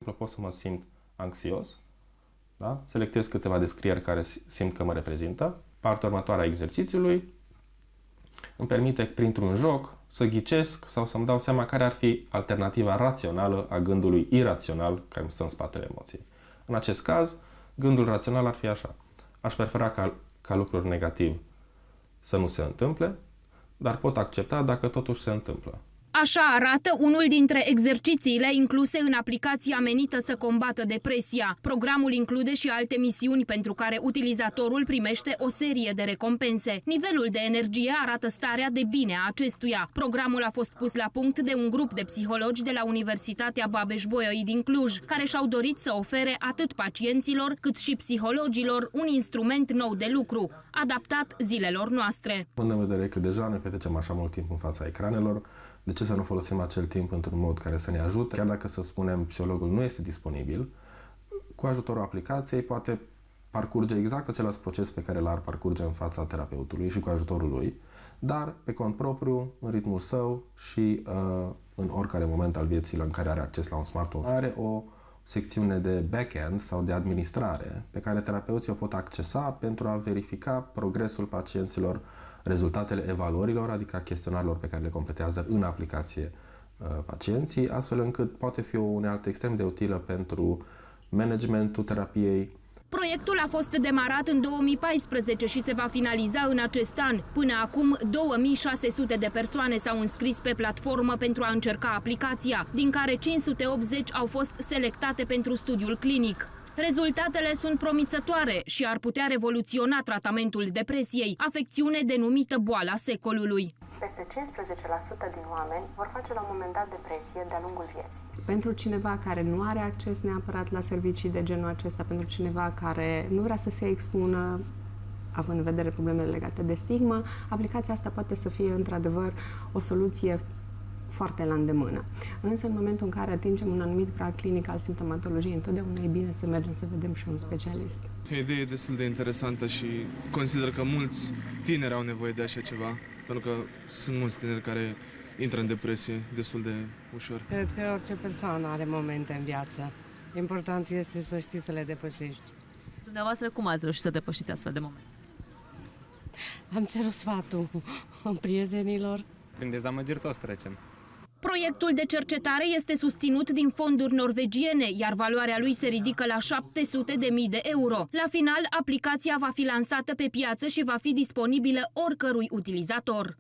Pot să mă simt anxios, da? Selectez câteva descrieri care simt că mă reprezintă. Partea următoare a exercițiului îmi permite, printr-un joc, să ghicesc sau să-mi dau seama care ar fi alternativa rațională a gândului irațional care îmi stă în spatele emoției. În acest caz, gândul rațional ar fi așa. Aș prefera ca lucruri negative să nu se întâmple, dar pot accepta dacă totuși se întâmplă. Așa arată unul dintre exercițiile incluse în aplicația menită să combată depresia. Programul include și alte misiuni pentru care utilizatorul primește o serie de recompense. Nivelul de energie arată starea de bine a acestuia. Programul a fost pus la punct de un grup de psihologi de la Universitatea Babeș-Bolyai din Cluj, care și-au dorit să ofere atât pacienților cât și psihologilor un instrument nou de lucru, adaptat zilelor noastre. Având în vedere că deja ne petrecem așa mult timp în fața ecranelor, de ce să nu folosim acel timp într-un mod care să ne ajute? Chiar dacă, să spunem, psihologul nu este disponibil, cu ajutorul aplicației poate parcurge exact același proces pe care l-ar parcurge în fața terapeutului și cu ajutorul lui, dar pe cont propriu, în ritmul său și în oricare moment al vieții în care are acces la un smartphone. Are o secțiune de back-end sau de administrare pe care terapeuții o pot accesa pentru a verifica progresul pacienților, rezultatele evaluărilor, adică a chestionarilor pe care le completează în aplicație pacienții, astfel încât poate fi o unealtă extrem de utilă pentru managementul terapiei. Proiectul a fost demarat în 2014 și se va finaliza în acest an. Până acum, 2600 de persoane s-au înscris pe platformă pentru a încerca aplicația, din care 580 au fost selectate pentru studiul clinic. Rezultatele sunt promițătoare și ar putea revoluționa tratamentul depresiei, afecțiune denumită boala secolului. Peste 15% din oameni vor face la un moment dat depresie de-a lungul vieții. Pentru cineva care nu are acces neapărat la servicii de genul acesta, pentru cineva care nu vrea să se expună, având în vedere problemele legate de stigmă, aplicația asta poate să fie într-adevăr o soluție foarte la îndemână. Însă, în momentul în care atingem un anumit prag clinic al simptomatologiei, întotdeauna e bine să mergem să vedem și un specialist. E o idee destul de interesantă și consider că mulți tineri au nevoie de așa ceva, pentru că sunt mulți tineri care intră în depresie destul de ușor. Cred că orice persoană are momente în viață. Important este să știi să le depășești. Dumneavoastră, cum ați reușit să depășiți astfel de momente? Am cerut sfatul prietenilor. Prin dezamăgiri toți trecem. Proiectul de cercetare este susținut din fonduri norvegiene, iar valoarea lui se ridică la 700.000 de euro. La final, aplicația va fi lansată pe piață și va fi disponibilă oricărui utilizator.